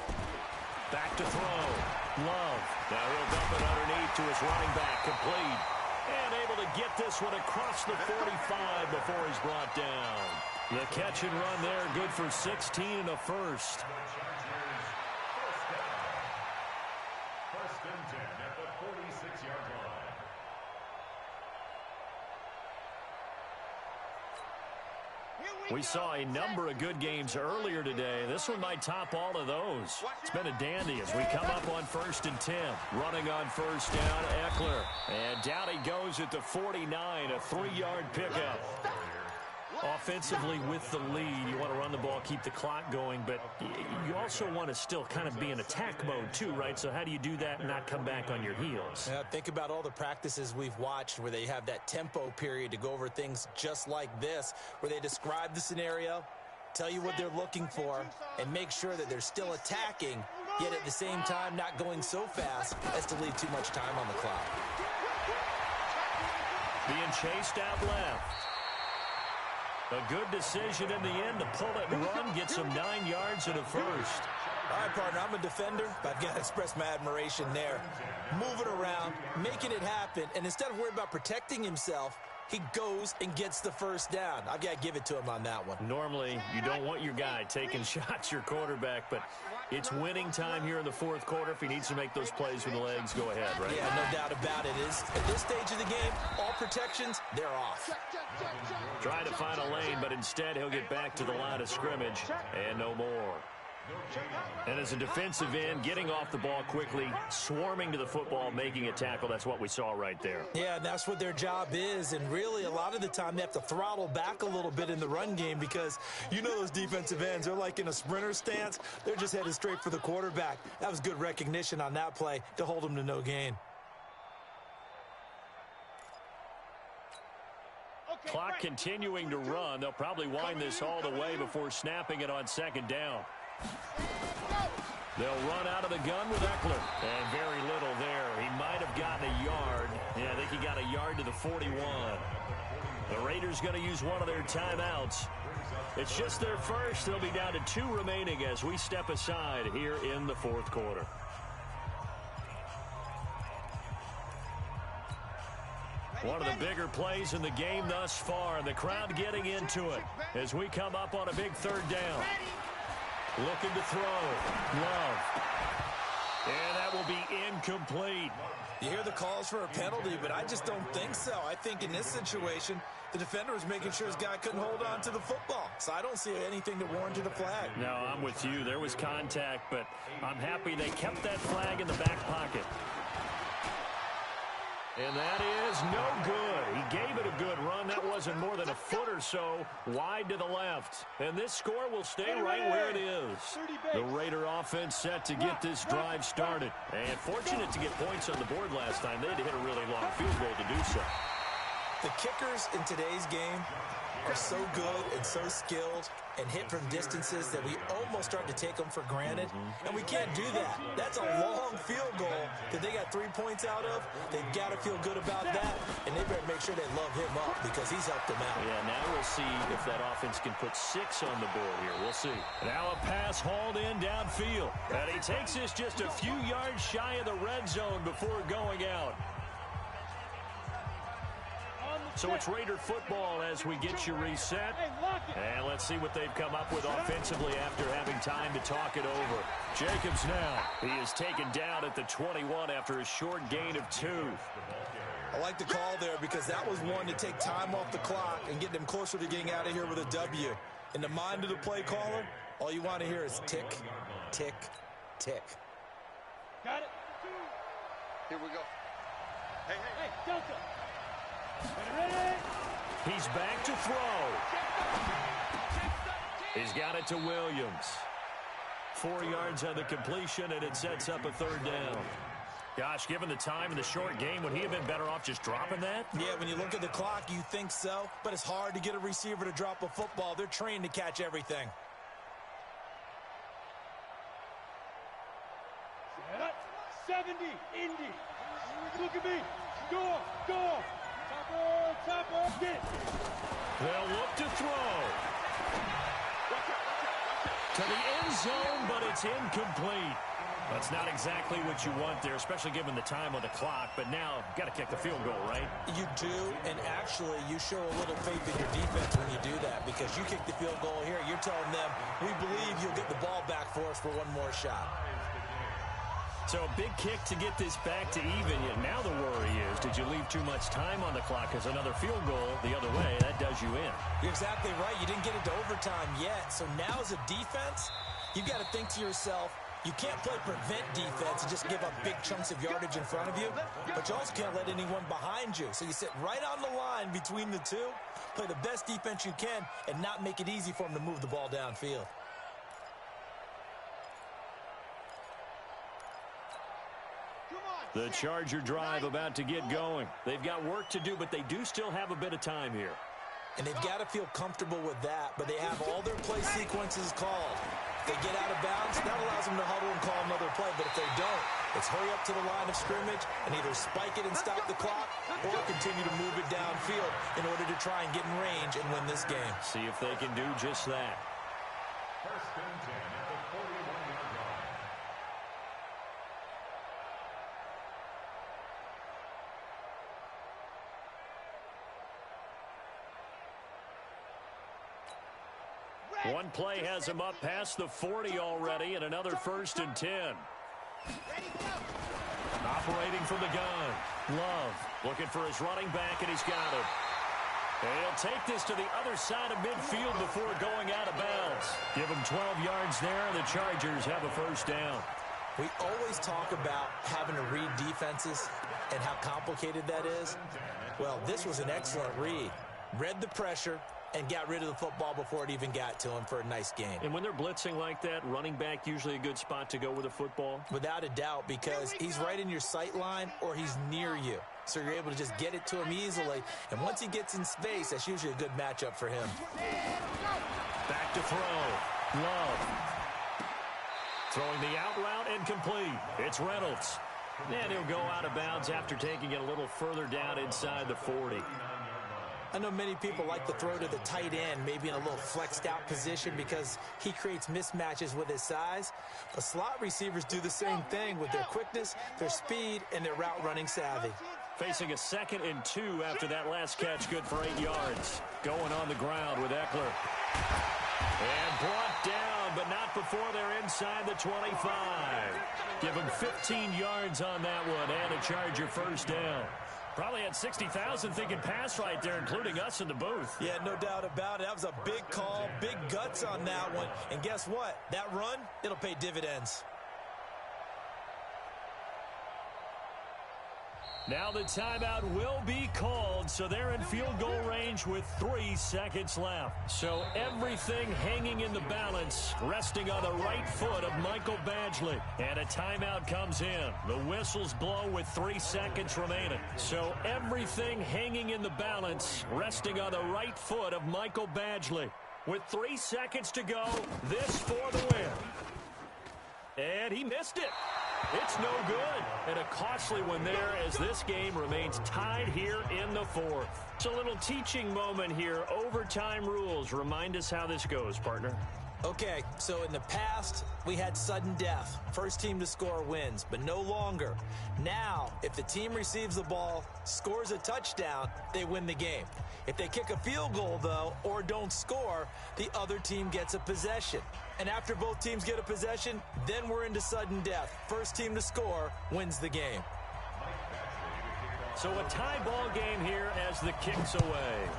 Back to throw. Love. Now he'll dump it underneath to his running back. Complete. And able to get this one across the 45 before he's brought down. The catch and run there, good for 16 and a first. First and 10 at the 46-yard line. We saw a number of good games earlier today. This one might top all of those. It's been a dandy as we come up on 1st and 10. Running on first down, Eckler. And down he goes at the 49, a 3-yard pickup. Offensively with the lead, you want to run the ball, keep the clock going, but you also want to still kind of be in attack mode too, right? So how do you do that and not come back on your heels? Yeah, think about all the practices we've watched where they have that tempo period to go over things just like this, where they describe the scenario, tell you what they're looking for, and make sure that they're still attacking, yet at the same time not going so fast as to leave too much time on the clock. Being chased out left. A good decision in the end to pull it and run, get some 9 yards and a first. All right, partner, I'm a defender, but I've got to express my admiration there. Moving around, making it happen, and instead of worrying about protecting himself, he goes and gets the first down. I've got to give it to him on that one. Normally, you don't want your guy taking shots, your quarterback, but it's winning time here in the fourth quarter. If he needs to make those plays with the legs, go ahead, right? Yeah, no doubt about it. At this stage of the game, all protections, they're off. Trying to find a lane, but instead he'll get back to the line of scrimmage and no more. And as a defensive end, getting off the ball quickly, swarming to the football, making a tackle, that's what we saw right there. Yeah, and that's what their job is, and really a lot of the time they have to throttle back a little bit in the run game because you know those defensive ends, they're like in a sprinter stance. They're just headed straight for the quarterback. That was good recognition on that play to hold them to no gain. Clock continuing to run. They'll probably wind this all the way before snapping it on second down. They'll run out of the gun with Eckler. And very little there. He might have gotten a yard. Yeah, I think he got a yard to the 41. The Raiders going to use one of their timeouts. It's just their first. They'll be down to 2 remaining as we step aside here in the fourth quarter. One of the bigger plays in the game thus far, and the crowd getting into it as we come up on a big third down. Looking to throw. Love. And that will be incomplete. You hear the calls for a penalty, but I just don't think so. I think in this situation, the defender was making sure his guy couldn't hold on to the football. So I don't see anything that warranted a flag. No, I'm with you. There was contact, but I'm happy they kept that flag in the back pocket. And that is no good. He gave it a good run. That wasn't more than a foot or so wide to the left. And this score will stay right where it is. The Raider offense set to get this drive started. And fortunate to get points on the board last time. They had to hit a really long field goal to do so. The kickers in today's game are so good and so skilled and hit from distances that we almost start to take them for granted. And we can't do that. That's a long field goal that they got 3 points out of. They've got to feel good about that, and they better make sure they love him up because he's helped them out. Yeah, now we'll see if that offense can put 6 on the board here. We'll see. Now a pass hauled in downfield. And he takes this just a few yards shy of the red zone before going out. On the So it's Raider football as we get you reset. And let's see what they've come up with offensively after having time to talk it over. Jacobs now. He is taken down at the 21 after a short gain of 2. I like the call there because that was one to take time off the clock and get them closer to getting out of here with a W. In the mind of the play caller, all you want to hear is tick, tick, tick. Got it. Here we go. Hey, hey. Hey, Delta. Ready? He's back to throw. He's got it to Williams. 4 yards on the completion, and it sets up a 3rd down. Gosh, given the time and the short game, would he have been better off just dropping that? Yeah, when you look at the clock, you think so, but it's hard to get a receiver to drop a football. They're trained to catch everything. Set. 70, Indy. Look at me. Go. Topper, get it. They'll look to throw. To the end zone, but it's incomplete. That's not exactly what you want there, especially given the time on the clock. But now, you've got to kick the field goal, right? You do, and actually, you show a little faith in your defense when you do that because you kick the field goal here. You're telling them, we believe you'll get the ball back for us for one more shot. So a big kick to get this back to even. Yet now the worry is, did you leave too much time on the clock? Because another field goal the other way, that does you in. You're exactly right. You didn't get it to overtime yet. So now as a defense, you've got to think to yourself, you can't play prevent defense and just give up big chunks of yardage in front of you, but you also can't let anyone behind you. So you sit right on the line between the two, play the best defense you can, and not make it easy for them to move the ball downfield. The Charger drive about to get going. They've got work to do, but they do still have a bit of time here. And they've got to feel comfortable with that, but they have all their play sequences called. If they get out of bounds, that allows them to huddle and call another play. But if they don't, it's hurry up to the line of scrimmage and either spike it and stop the clock or continue to move it downfield in order to try and get in range and win this game. See if they can do just that. 1st and 10 at the 41-yard line. One play has him up past the 40 already, and another 1st and 10. Operating from the gun. Love looking for his running back, and he's got it. And he'll take this to the other side of midfield before going out of bounds. Give him 12 yards there, and the Chargers have a 1st down. We always talk about having to read defenses and how complicated that is. Well, this was an excellent read. Read the pressure and got rid of the football before it even got to him for a nice game. And when they're blitzing like that, running back usually a good spot to go with a football? Without a doubt, because he's right in your sight line or he's near you. So you're able to just get it to him easily. And once he gets in space, that's usually a good matchup for him. Back to throw. Love. Throwing the out route and complete. It's Reynolds. And he'll go out of bounds after taking it a little further down inside the 40. I know many people like to throw to the tight end, maybe in a little flexed out position because he creates mismatches with his size. But slot receivers do the same thing with their quickness, their speed, and their route running savvy. Facing a 2nd and 2 after that last catch, good for 8 yards. Going on the ground with Eckler. And brought down, but not before they're inside the 25. Give him 15 yards on that one and a Charger 1st down. Probably had 60,000 thinking pass right there, including us in the booth. Yeah, no doubt about it. That was a big call, big guts on that one. And guess what? That run, it'll pay dividends. Now the timeout will be called, so they're in field goal range with 3 seconds left. So everything hanging in the balance, resting on the right foot of Michael Badgley. And a timeout comes in. The whistles blow with 3 seconds remaining. So everything hanging in the balance, resting on the right foot of Michael Badgley. With 3 seconds to go, this for the win. And he missed it. It's no good. And a costly one there as this game remains tied here in the 4th. It's a little teaching moment here. Overtime rules. Remind us how this goes, partner. Okay, so in the past, we had sudden death. First team to score wins, but no longer. Now, if the team receives the ball, scores a touchdown, they win the game. If they kick a field goal, though, or don't score, the other team gets a possession. And after both teams get a possession, then we're into sudden death. First team to score wins the game. So a tie ball game here as the kick's away.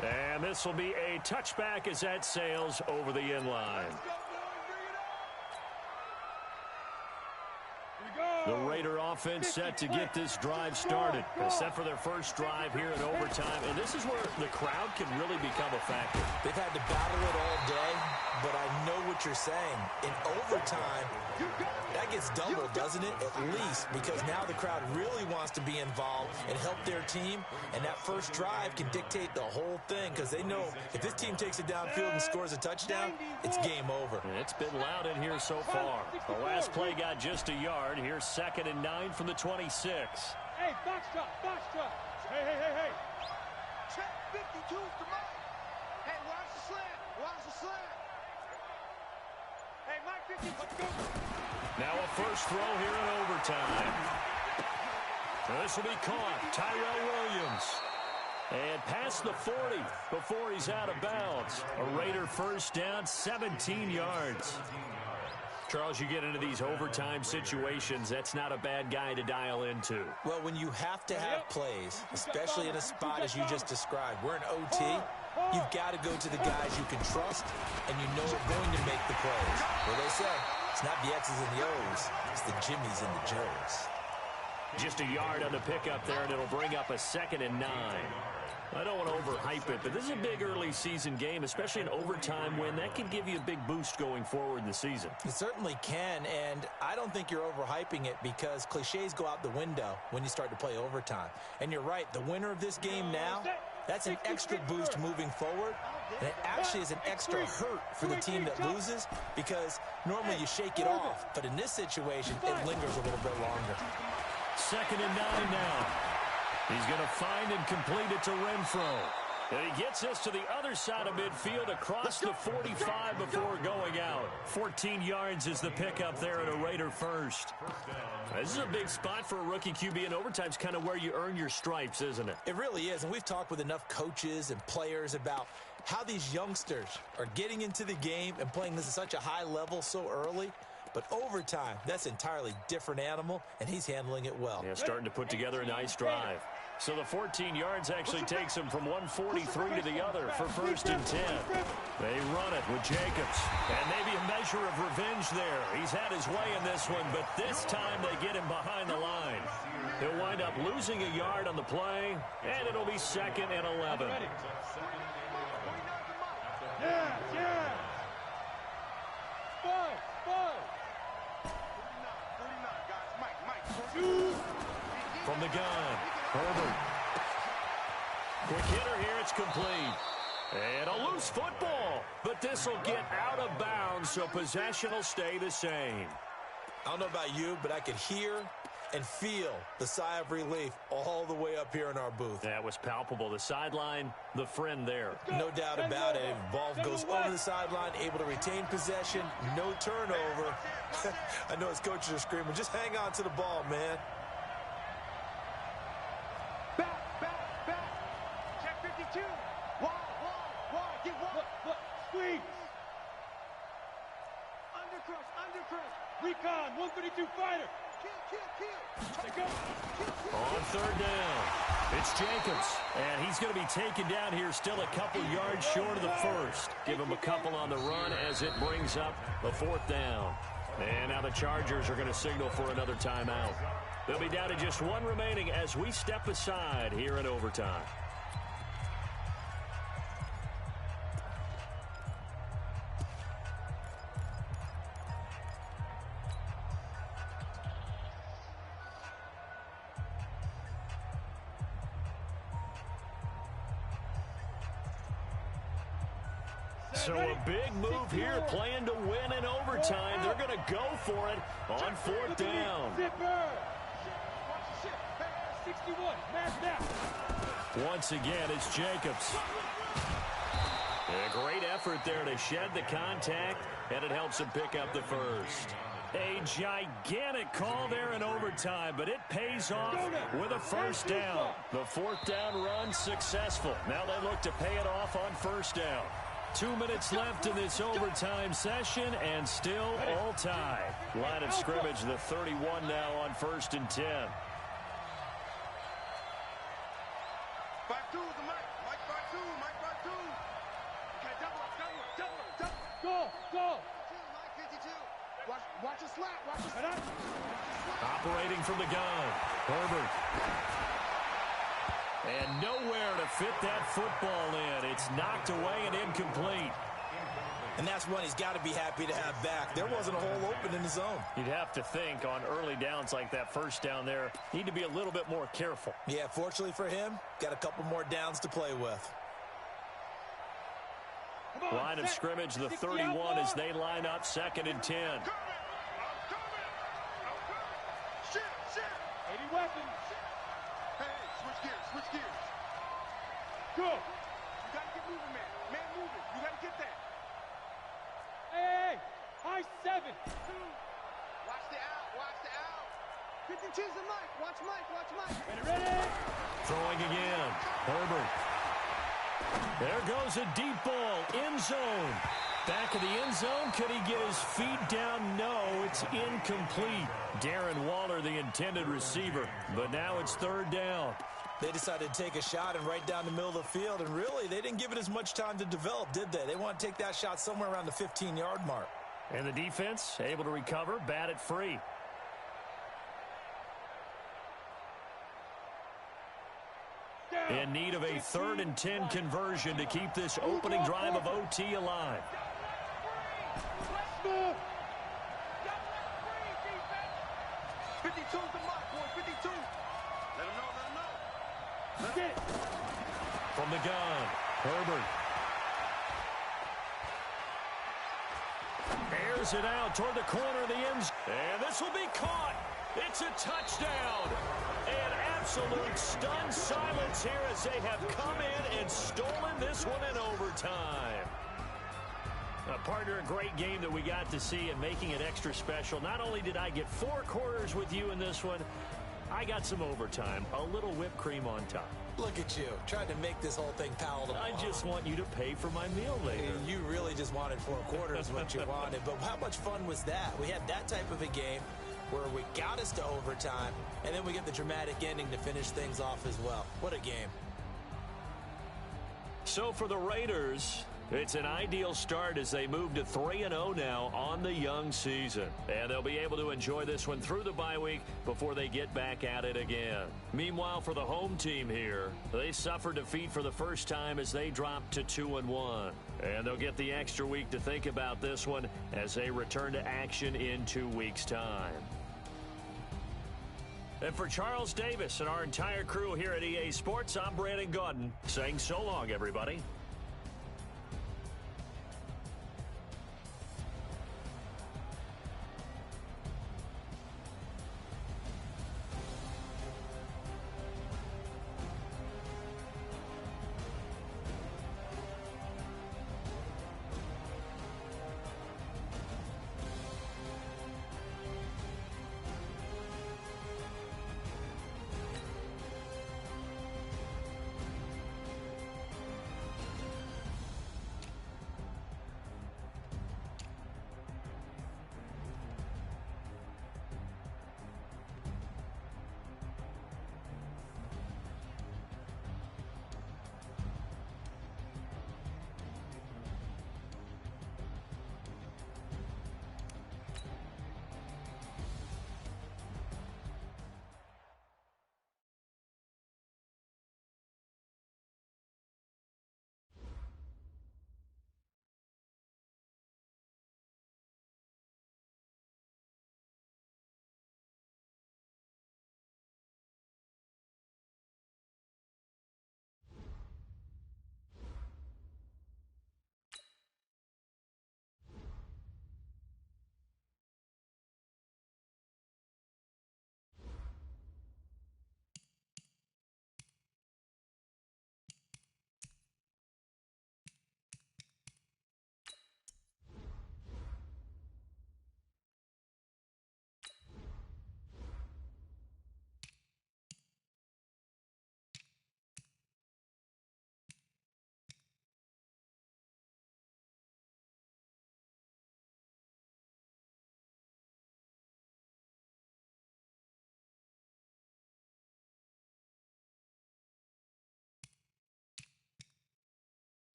And this will be a touchback as that sails over the end line. The Raider offense set to get this drive started. They're set for their first drive here in overtime, and this is where the crowd can really become a factor. They've had to battle it all day, but I know what you're saying. In overtime, that gets doubled, doesn't it? At least, because now the crowd really wants to be involved and help their team, and that first drive can dictate the whole thing because they know if this team takes it downfield and scores a touchdown, it's game over. And it's been loud in here so far. The last play got just a yard. Here's 2nd and 9 from the 26. Hey, box drop, box drop. Hey. Check 52's the mark. Hey, watch the slant. Watch the slant. Hey, Mike 50, let's go. Now a first throw here in overtime. This will be caught. Tyrell Williams. And past the 40 before he's out of bounds. A Raider first down, 17 yards. Charles, you get into these overtime situations, that's not a bad guy to dial into. Well, when you have to have plays, especially in a spot as you just described, we're in OT, you've got to go to the guys you can trust and you know are going to make the plays. What they say, it's not the X's and the O's, it's the Jimmies and the Joes. Just a yard on the pickup there, and it'll bring up a 2nd and 9. I don't want to overhype it, but this is a big early season game, especially an overtime win. That can give you a big boost going forward in the season. It certainly can, and I don't think you're overhyping it because cliches go out the window when you start to play overtime. And you're right, the winner of this game now, that's an extra boost moving forward, and it actually is an extra hurt for the team that loses because normally you shake it off, but in this situation, it lingers a little bit longer. 2nd and 9 now. He's going to find and complete it to Renfro. And he gets us to the other side of midfield across the 45 before going out. 14 yards is the pickup there at a Raider first. This is a big spot for a rookie QB, and overtime's kind of where you earn your stripes, isn't it? It really is, and we've talked with enough coaches and players about how these youngsters are getting into the game and playing this at such a high level so early. But overtime, that's an entirely different animal, and he's handling it well. Yeah, starting to put together a nice drive. So the 14 yards actually takes him from 143 to the other for 1st and 10. They run it with Jacobs. And maybe a measure of revenge there. He's had his way in this one, but this time they get him behind the line. He'll wind up losing a yard on the play, and it'll be 2nd and 11. Yeah. 5. From the gun, Herbert. Quick hitter here, it's complete. And a loose football, but this will get out of bounds, so possession will stay the same. I don't know about you, but I could hear and feel the sigh of relief all the way up here in our booth. That was palpable. The sideline, the friend there. No doubt about it. The ball goes over the sideline, able to retain possession, no turnover. I know his coaches are screaming, just hang on to the ball, man. Back. Check 52. Wall. Get wall. Squeeze. Undercrush. Recon, 132 fighter. Kill. On 3rd down, it's Jacobs, and he's going to be taken down here still a couple yards short of the first. Give him a couple on the run as it brings up the 4th down. And now the Chargers are going to signal for another timeout. They'll be down to just one remaining as we step aside here in overtime. So a big move here, playing to win in overtime. They're going to go for it on 4th down. 61. Match now. Once again, it's Jacobs. A great effort there to shed the contact, and it helps him pick up the first. A gigantic call there in overtime, but it pays off with a first down. The fourth down run successful. Now they look to pay it off on first down. 2 minutes left in this overtime session, and still all tied. Line of scrimmage, the 31 now on 1st and 10. Back two, the Mike back two, Mike back two. Okay, double. Go. 52. Watch a slap. Watch a slap. Operating from the gun, Herbert. And nowhere to fit that football in. It's knocked away and incomplete. And that's one he's got to be happy to have back. There wasn't a hole open in the zone. You'd have to think on early downs like that first down there, need to be a little bit more careful. Yeah, fortunately for him, got a couple more downs to play with. Line of scrimmage, the 31 as they line up 2nd and 10. Shit. 80 weapons. Hey, switch gears. Go. You gotta get moving, man. Man moving. You gotta get that. Hey. High 7. Watch the out. 52's the Mike. Watch Mike. Ready. Throwing again, Herbert. There goes a deep ball, end zone. Back of the end zone, could he get his feet down? No, it's incomplete. Darren Waller, the intended receiver, but now it's 3rd down. They decided to take a shot and right down the middle of the field, and really, they didn't give it as much time to develop, did they? They want to take that shot somewhere around the 15-yard mark. And the defense able to recover, bat it free. In need of a 3rd and 10 conversion to keep this opening drive of OT alive. 52's the Mike, boy. 52. Let him know. From the gun, Herbert. Airs it out toward the corner of the end zone. And this will be caught. It's a touchdown. An absolute stunned silence here as they have come in and stolen this one in overtime. Partner, a great game that we got to see and making it extra special. Not only did I get 4 quarters with you in this one, I got some overtime, a little whipped cream on top. Look at you, trying to make this whole thing palatable. I just want you to pay for my meal later. You really just wanted 4 quarters what you wanted, but how much fun was that? We had that type of a game where we got us to overtime, and then we get the dramatic ending to finish things off as well. What a game. So for the Raiders, it's an ideal start as they move to 3-0 now on the young season. And they'll be able to enjoy this one through the bye week before they get back at it again. Meanwhile, for the home team here, they suffered defeat for the first time as they dropped to 2-1. And they'll get the extra week to think about this one as they return to action in 2 weeks' time. And for Charles Davis and our entire crew here at EA Sports, I'm Brandon Gaudin saying so long, everybody.